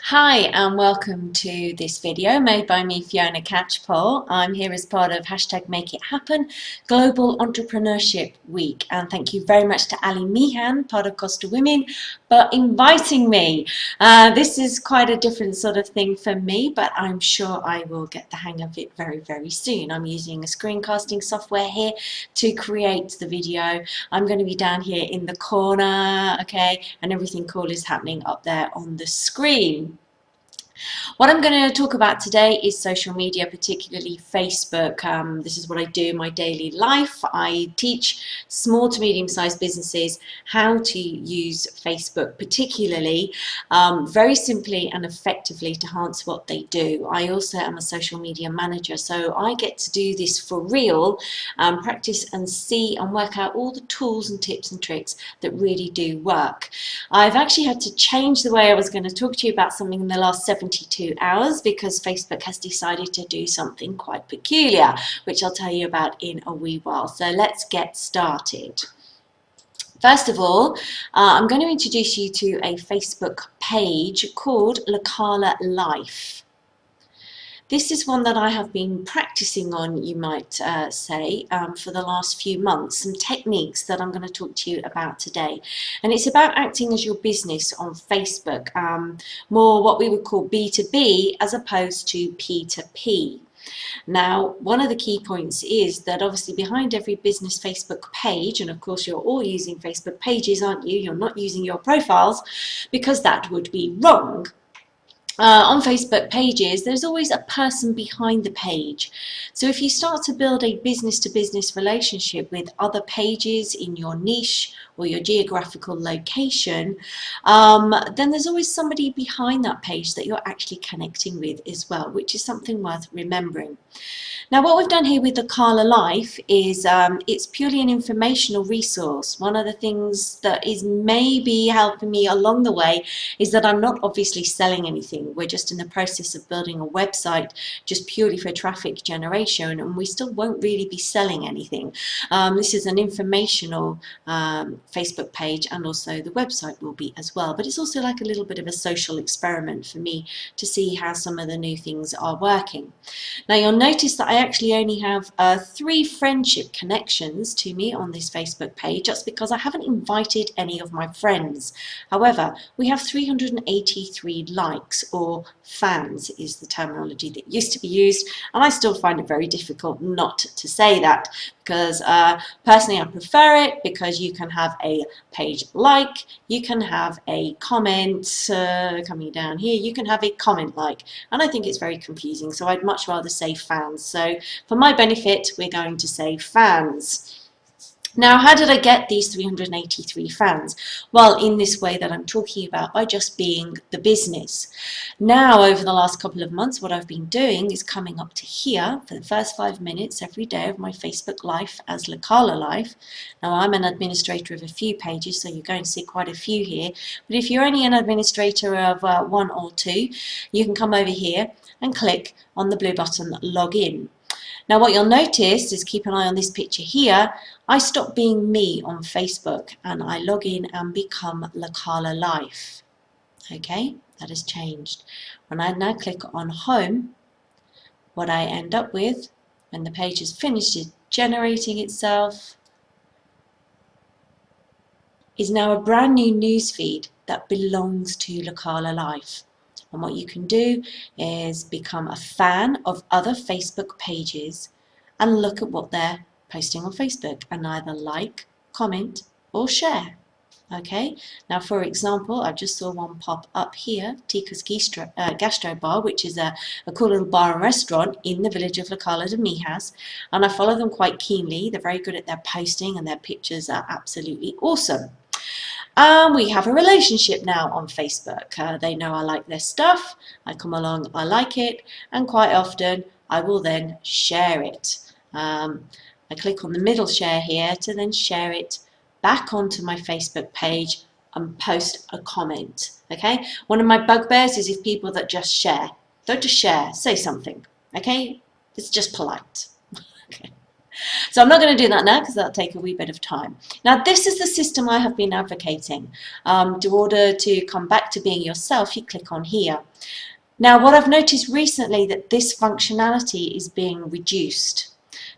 Hi and welcome to this video made by me, Fiona Catchpowle. I'm here as part of #MakeItHappen Global Entrepreneurship Week, and thank you very much to Ali Meehan, part of Costa Women, for inviting me. This is quite a different sort of thing for me, but I'm sure I will get the hang of it very, very soon. I'm using a screencasting software here to create the video. I'm going to be down here in the corner, okay, and everything cool is happening up there on the screen. What I'm going to talk about today is social media, particularly Facebook. This is what I do in my daily life. I teach small to medium-sized businesses how to use Facebook, particularly very simply and effectively to enhance what they do. I also am a social media manager, so I get to do this for real, practice and see and work out all the tools and tips and tricks that really do work. I've actually had to change the way I was going to talk to you about something in the last 72 hours because Facebook has decided to do something quite peculiar, which I'll tell you about in a wee while. So let's get started. First of all, I'm going to introduce you to a Facebook page called Lakala Life. This is one that I have been practicing on, you might say, for the last few months, some techniques that I'm going to talk to you about today. And it's about acting as your business on Facebook, more what we would call B2B as opposed to P2P. Now, one of the key points is that obviously behind every business Facebook page, and of course you're all using Facebook pages, aren't you? You're not using your profiles because that would be wrong. On Facebook pages, there's always a person behind the page. So if you start to build a business-to-business relationship with other pages in your niche or your geographical location, then there's always somebody behind that page that you're actually connecting with as well, which is something worth remembering. Now, what we've done here with Lakala Life is it's purely an informational resource. One of the things that is maybe helping me along the way is that I'm not obviously selling anything. We're just in the process of building a website just purely for traffic generation, and we still won't really be selling anything. This is an informational Facebook page, and also the website will be as well. But it's also like a little bit of a social experiment for me to see how some of the new things are working. Now, you'll notice that I actually only have 3 friendship connections to me on this Facebook page, just because I haven't invited any of my friends. However, we have 383 likes, or fans is the terminology that used to be used, and I still find it very difficult not to say that, because personally I prefer it, because you can have a page like, you can have a comment coming down here, you can have a comment like, and I think it's very confusing, so I'd much rather say fans. So for my benefit, we're going to say fans. Now, how did I get these 383 fans? Well, in this way that I'm talking about, by just being the business. Now, over the last couple of months, what I've been doing is coming up to here for the first 5 minutes every day of my Facebook Life as Lakala Life. Now, I'm an administrator of a few pages, so you're going to see quite a few here. But if you're only an administrator of 1 or 2, you can come over here and click on the blue button, Log In. Now, what you'll notice is, keep an eye on this picture here, I stop being me on Facebook and I log in and become Lakala Life. Okay, that has changed. When I now click on Home, what I end up with, when the page is finished generating itself, is now a brand new newsfeed that belongs to Lakala Life. And what you can do is become a fan of other Facebook pages and look at what they're posting on Facebook and either like, comment or share. Okay, now for example, I just saw one pop up here, Tika's Gastro Bar, which is a cool little bar and restaurant in the village of Lakala de Mijas, and I follow them quite keenly. They're very good at their posting and their pictures are absolutely awesome. We have a relationship now on Facebook. They know I like their stuff, I come along, I like it, and quite often I will then share it. I click on the middle share here to then share it back onto my Facebook page and post a comment. Okay, one of my bugbears is if people that just share. Don't just share, say something. Okay, it's just polite. Okay. So I'm not going to do that now because that'll take a wee bit of time. Now this is the system I have been advocating. In order to come back to being yourself, you click on here. Now what I've noticed recently that this functionality is being reduced.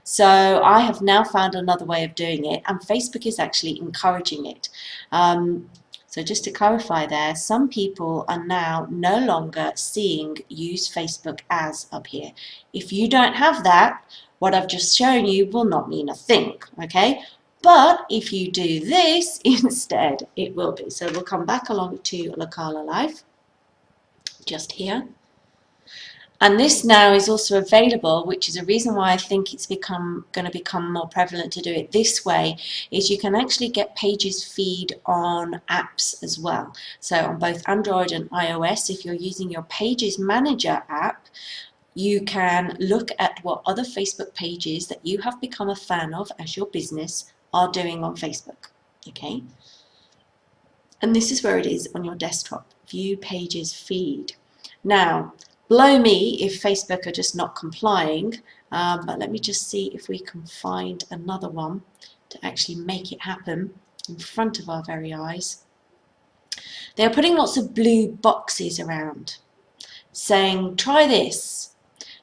So I have now found another way of doing it, and Facebook is actually encouraging it. So just to clarify there, some people are now no longer seeing use Facebook as up here. If you don't have that, what I've just shown you will not mean a thing, okay? But if you do this instead, it will be. So we'll come back along to Local Alive, just here. And this now is also available, which is a reason why I think it's going to become more prevalent to do it this way, is you can actually get Pages feed on apps as well. So on both Android and iOS, if you're using your Pages Manager app, you can look at what other Facebook pages that you have become a fan of as your business are doing on Facebook, okay? And this is where it is on your desktop, View Pages Feed. Now, blow me if Facebook are just not complying, but let me just see if we can find another one to actually make it happen in front of our very eyes. They're putting lots of blue boxes around saying, try this.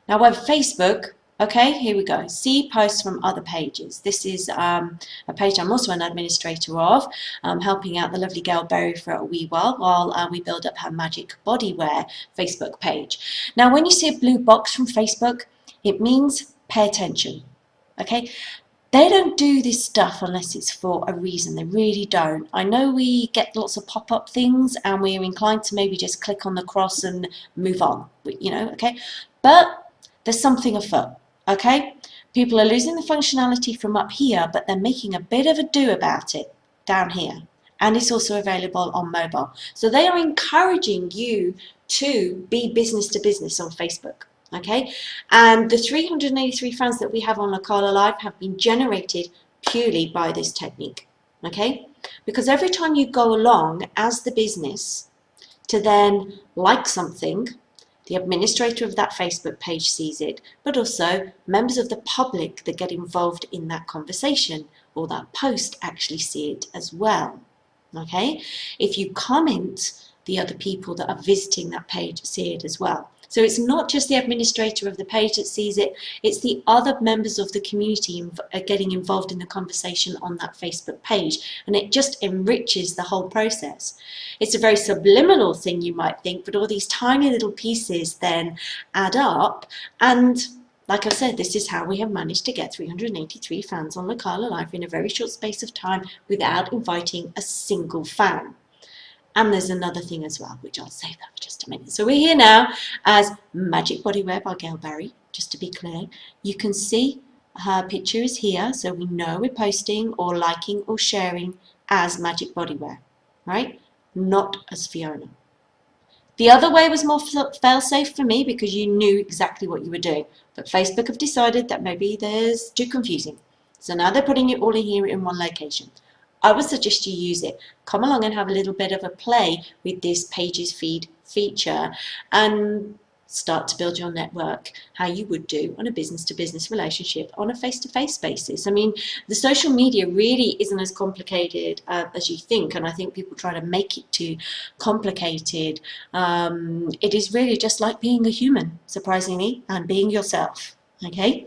Now with Facebook, okay, here we go. See posts from other pages. This is a page I'm also an administrator of, helping out the lovely Gail Berry for a wee while we build up her Magic Bodywear Facebook page. Now when you see a blue box from Facebook, it means pay attention, okay? They don't do this stuff unless it's for a reason. They really don't. I know we get lots of pop-up things and we're inclined to maybe just click on the cross and move on, you know, okay? But there's something afoot, okay? People are losing the functionality from up here, but they're making a bit of a do about it down here. And it's also available on mobile. So they are encouraging you to be business to business on Facebook, okay? And the 383 fans that we have on Local Alive have been generated purely by this technique, okay? Because every time you go along as the business to then like something, the administrator of that Facebook page sees it, but also members of the public that get involved in that conversation or that post actually see it as well. Okay? If you comment, the other people that are visiting that page see it as well. So it's not just the administrator of the page that sees it, it's the other members of the community getting involved in the conversation on that Facebook page, and it just enriches the whole process. It's a very subliminal thing, you might think, but all these tiny little pieces then add up, and like I said, this is how we have managed to get 383 fans on Local Alive in a very short space of time without inviting a single fan. And there's another thing as well, which I'll save that for just a minute. So we're here now as Magic Bodywear by Gail Berry, just to be clear. You can see her picture is here, so we know we're posting or liking or sharing as Magic Bodywear, right? Not as Fiona. The other way was more fail-safe for me because you knew exactly what you were doing. But Facebook have decided that maybe there's too confusing. So now they're putting it all in here in one location. I would suggest you use it. Come along and have a little bit of a play with this Pages feed feature and start to build your network how you would do on a business-to-business relationship on a face-to-face basis. I mean, the social media really isn't as complicated as you think, and I think people try to make it too complicated. It is really just like being a human, surprisingly, and being yourself, okay?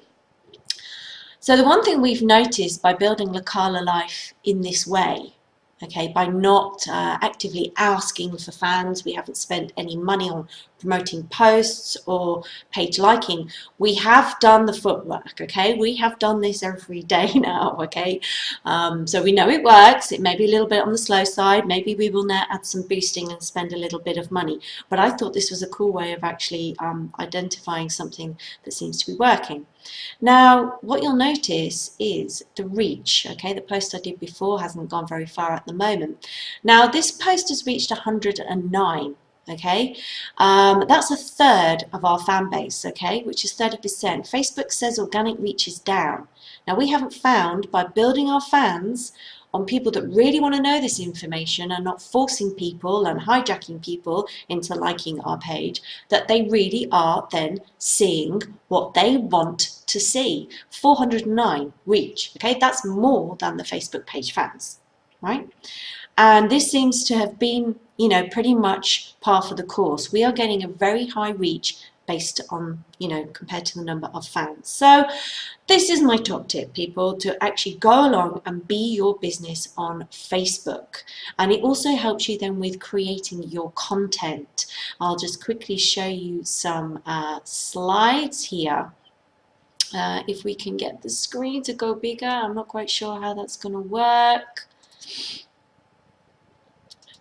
So the one thing we've noticed by building Local Alive in this way, okay, by not actively asking for fans, we haven't spent any money on promoting posts or page liking. We have done the footwork, okay? We have done this every day now, okay? So we know it works. It may be a little bit on the slow side. Maybe we will now add some boosting and spend a little bit of money. But I thought this was a cool way of actually identifying something that seems to be working. Now, what you'll notice is the reach, okay? The post I did before hasn't gone very far at the moment. Now, this post has reached 109, okay? That's a third of our fan base, okay, which is 30%. Facebook says organic reach is down. Now, we haven't found, by building our fans on people that really want to know this information and not forcing people and hijacking people into liking our page, that they really are then seeing what they want to see. 409 reach, okay, that's more than the Facebook page fans, right? And this seems to have been, you know, pretty much par for the course. We are getting a very high reach based on, you know, compared to the number of fans. So this is my top tip, people, to actually go along and be your business on Facebook. And it also helps you then with creating your content. I'll just quickly show you some slides here. If we can get the screen to go bigger, I'm not quite sure how that's going to work.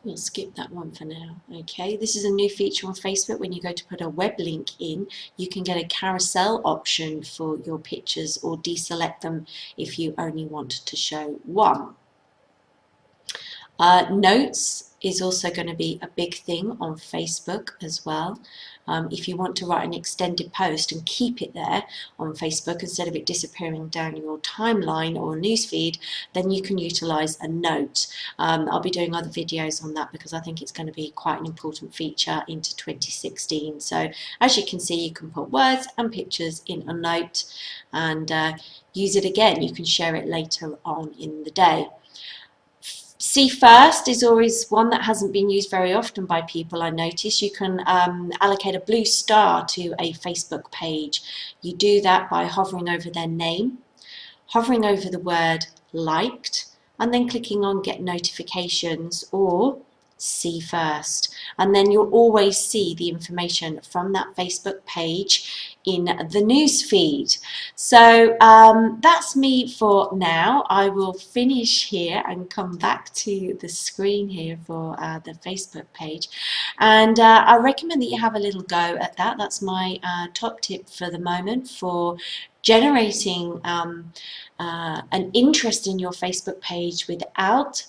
We'll skip that one for now. Okay, this is a new feature on Facebook. When you go to put a web link in, you can get a carousel option for your pictures or deselect them if you only want to show one. Notes is also going to be a big thing on Facebook as well. If you want to write an extended post and keep it there on Facebook instead of it disappearing down your timeline or newsfeed, then you can utilize a note. I'll be doing other videos on that because I think it's going to be quite an important feature into 2016. So as you can see, you can put words and pictures in a note and use it again. You can share it later on in the day. See first is always one that hasn't been used very often by people, I notice. You can allocate a blue star to a Facebook page. You do that by hovering over their name, hovering over the word liked, and then clicking on get notifications or see first. And then you'll always see the information from that Facebook page in the news feed. So that's me for now. I will finish here and come back to the screen here for the Facebook page. And I recommend that you have a little go at that. That's my top tip for the moment for generating an interest in your Facebook page without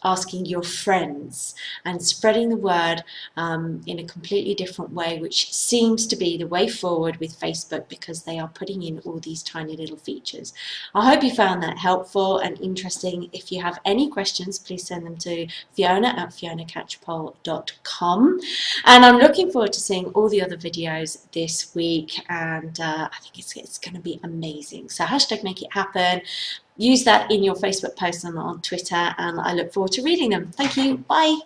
asking your friends and spreading the word in a completely different way, which seems to be the way forward with Facebook because they are putting in all these tiny little features. I hope you found that helpful and interesting. If you have any questions, please send them to fiona@fionacatchpowle.com, and I'm looking forward to seeing all the other videos this week, and I think it's going to be amazing. So hashtag make it happen. Use that in your Facebook posts and on Twitter, and I look forward to reading them. Thank you. Bye.